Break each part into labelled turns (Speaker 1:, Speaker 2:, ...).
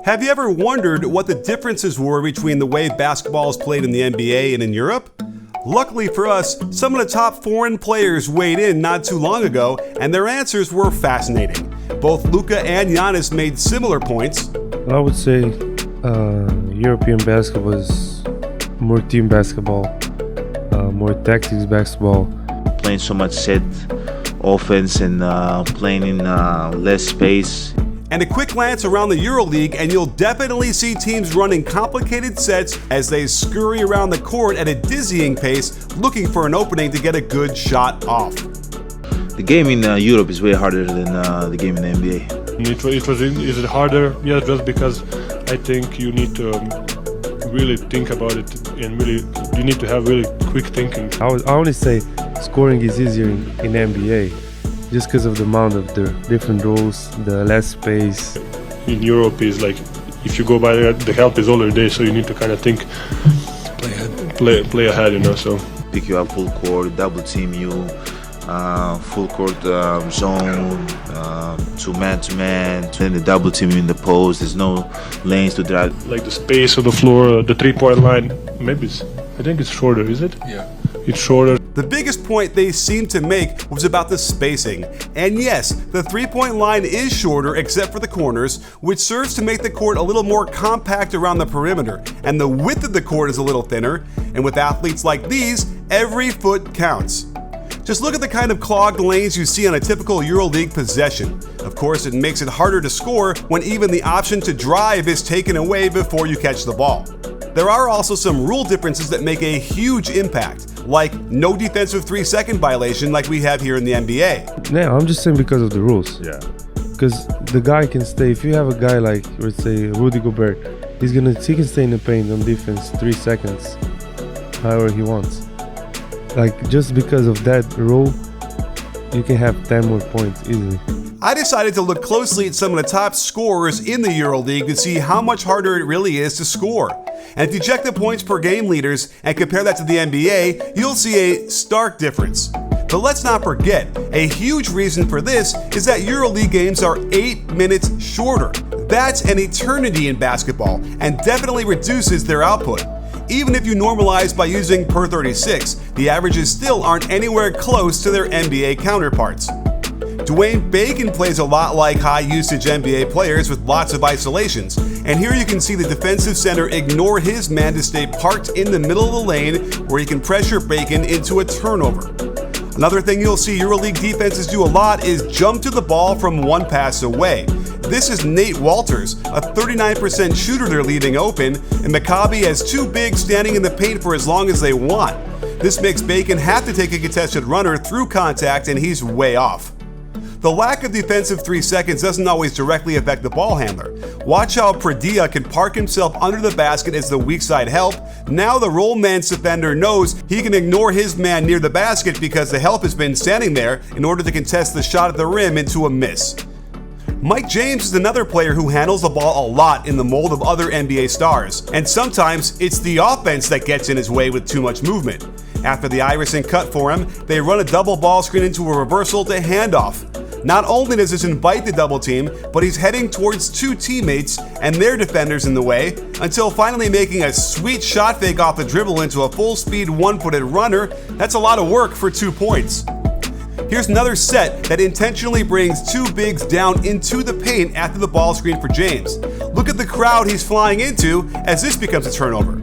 Speaker 1: Have you ever wondered what the differences were between the way basketball is played in the NBA and in Europe? Luckily for us, some of the top foreign players weighed in not too long ago, and their answers were fascinating. Both Luka and Giannis made similar points.
Speaker 2: I would say European basketball is more team basketball, more tactics basketball.
Speaker 3: Playing so much set offense and playing in less space.
Speaker 1: And a quick glance around the Euroleague and you'll definitely see teams running complicated sets as they scurry around the court at a dizzying pace, looking for an opening to get a good shot off.
Speaker 3: The game in Europe is way harder than the game in the NBA.
Speaker 4: Is it harder? Yeah, just because I think you need to really think about it and you need to have really quick thinking.
Speaker 2: I only say scoring is easier in NBA. Just because of the amount of the different rules, the less space.
Speaker 4: In Europe is like, if you go by there, the help is already there, so you need to kind of think, play ahead, you know. So
Speaker 3: pick you up full court, double team you, full court zone, to man, then the double team you in the post. There's no lanes to drive.
Speaker 4: Like the space of the floor, the 3-point line, I think it's shorter, is it?
Speaker 5: Yeah.
Speaker 4: It's shorter.
Speaker 1: The biggest point they seemed to make was about the spacing. And yes, the 3-point line is shorter except for the corners, which serves to make the court a little more compact around the perimeter. And the width of the court is a little thinner. And with athletes like these, every foot counts. Just look at the kind of clogged lanes you see on a typical Euroleague possession. Of course, it makes it harder to score when even the option to drive is taken away before you catch the ball. There are also some rule differences that make a huge impact, like no defensive 3-second violation like we have here in the NBA.
Speaker 2: Yeah, I'm just saying because of the rules.
Speaker 1: Yeah.
Speaker 2: Because the guy can stay, if you have a guy like, let's say, Rudy Gobert, he can stay in the paint on defense 3 seconds, however he wants. Like, just because of that rule, you can have 10 more points easily.
Speaker 1: I decided to look closely at some of the top scorers in the Euroleague to see how much harder it really is to score. And if you check the points per game leaders and compare that to the NBA, you'll see a stark difference. But let's not forget, a huge reason for this is that Euroleague games are 8 minutes shorter. That's an eternity in basketball and definitely reduces their output. Even if you normalize by using per 36, the averages still aren't anywhere close to their NBA counterparts. Dwayne Bacon plays a lot like high-usage NBA players with lots of isolations, and here you can see the defensive center ignore his man to stay parked in the middle of the lane where he can pressure Bacon into a turnover. Another thing you'll see Euroleague defenses do a lot is jump to the ball from one pass away. This is Nate Walters, a 39% shooter they're leaving open, and Maccabi has two bigs standing in the paint for as long as they want. This makes Bacon have to take a contested runner through contact, and he's way off. The lack of defensive 3 seconds doesn't always directly affect the ball handler. Watch how Predilla can park himself under the basket as the weak side help. Now the roll man defender knows he can ignore his man near the basket because the help has been standing there in order to contest the shot at the rim into a miss. Mike James is another player who handles the ball a lot in the mold of other NBA stars, and sometimes it's the offense that gets in his way with too much movement. After the Iverson cut for him, they run a double ball screen into a reversal to handoff. Not only does this invite the double team, but he's heading towards two teammates and their defenders in the way, until finally making a sweet shot fake off the dribble into a full-speed one-footed runner. That's a lot of work for 2 points. Here's another set that intentionally brings two bigs down into the paint after the ball screen for James. Look at the crowd he's flying into as this becomes a turnover.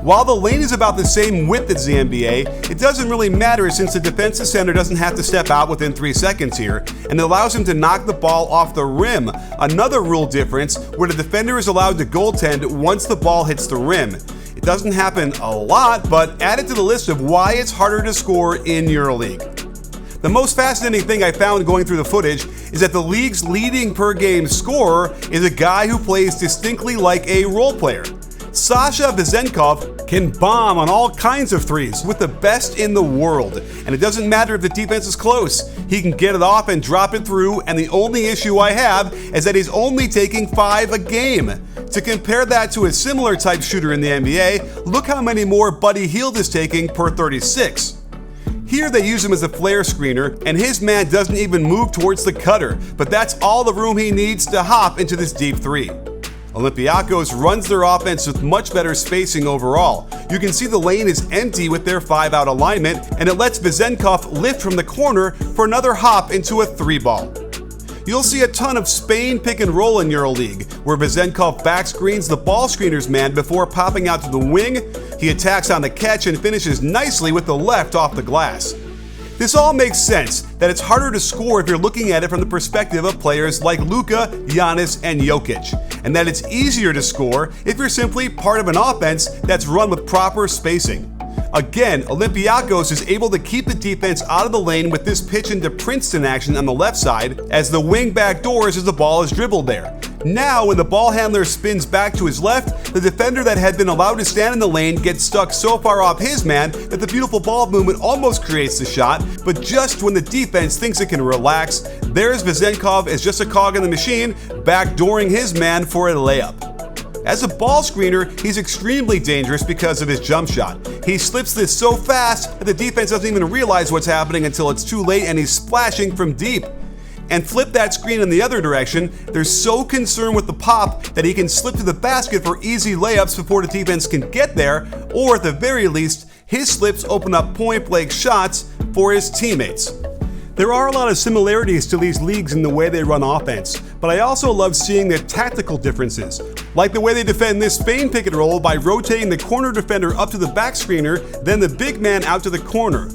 Speaker 1: While the lane is about the same width as the NBA, it doesn't really matter since the defensive center doesn't have to step out within 3 seconds here, and it allows him to knock the ball off the rim. Another rule difference where the defender is allowed to goaltend once the ball hits the rim. It doesn't happen a lot, but add it to the list of why it's harder to score in Euroleague. The most fascinating thing I found going through the footage is that the league's leading per game scorer is a guy who plays distinctly like a role player. Sasha Vezenkov can bomb on all kinds of threes with the best in the world, and it doesn't matter if the defense is close. He can get it off and drop it through, and the only issue I have is that he's only taking 5 a game. To compare that to a similar type shooter in the NBA, look how many more Buddy Hield is taking per 36. Here they use him as a flare screener, and his man doesn't even move towards the cutter, but that's all the room he needs to hop into this deep three. Olympiacos runs their offense with much better spacing overall. You can see the lane is empty with their 5-out alignment, and it lets Vezenkov lift from the corner for another hop into a 3-ball. You'll see a ton of Spain pick and roll in Euroleague, where Vezenkov back screens the ball screener's man before popping out to the wing. He attacks on the catch and finishes nicely with the left off the glass. This all makes sense that it's harder to score if you're looking at it from the perspective of players like Luka, Giannis, and Jokic, and that it's easier to score if you're simply part of an offense that's run with proper spacing. Again, Olympiacos is able to keep the defense out of the lane with this pitch into Princeton action on the left side as the wing backdoors as the ball is dribbled there. Now, when the ball handler spins back to his left, the defender that had been allowed to stand in the lane gets stuck so far off his man that the beautiful ball movement almost creates the shot, but just when the defense thinks it can relax, there's Vezenkov as just a cog in the machine, backdooring his man for a layup. As a ball screener, he's extremely dangerous because of his jump shot. He slips this so fast that the defense doesn't even realize what's happening until it's too late and he's splashing from deep. And flip that screen in the other direction, they're so concerned with the pop that he can slip to the basket for easy layups before the defense can get there, or at the very least, his slips open up point-blank shots for his teammates. There are a lot of similarities to these leagues in the way they run offense, but I also love seeing the tactical differences, like the way they defend this Spain pick and roll by rotating the corner defender up to the back screener, then the big man out to the corner.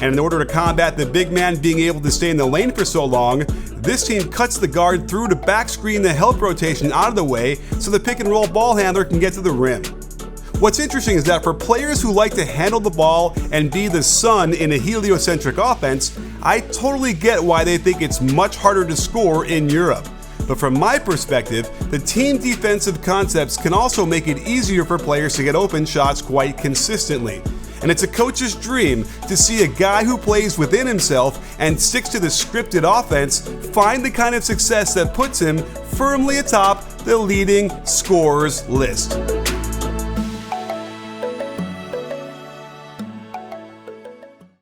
Speaker 1: And in order to combat the big man being able to stay in the lane for so long, this team cuts the guard through to back screen the help rotation out of the way so the pick and roll ball handler can get to the rim. What's interesting is that for players who like to handle the ball and be the sun in a heliocentric offense, I totally get why they think it's much harder to score in Europe. But from my perspective, the team defensive concepts can also make it easier for players to get open shots quite consistently. And it's a coach's dream to see a guy who plays within himself and sticks to the scripted offense find the kind of success that puts him firmly atop the leading scorers list.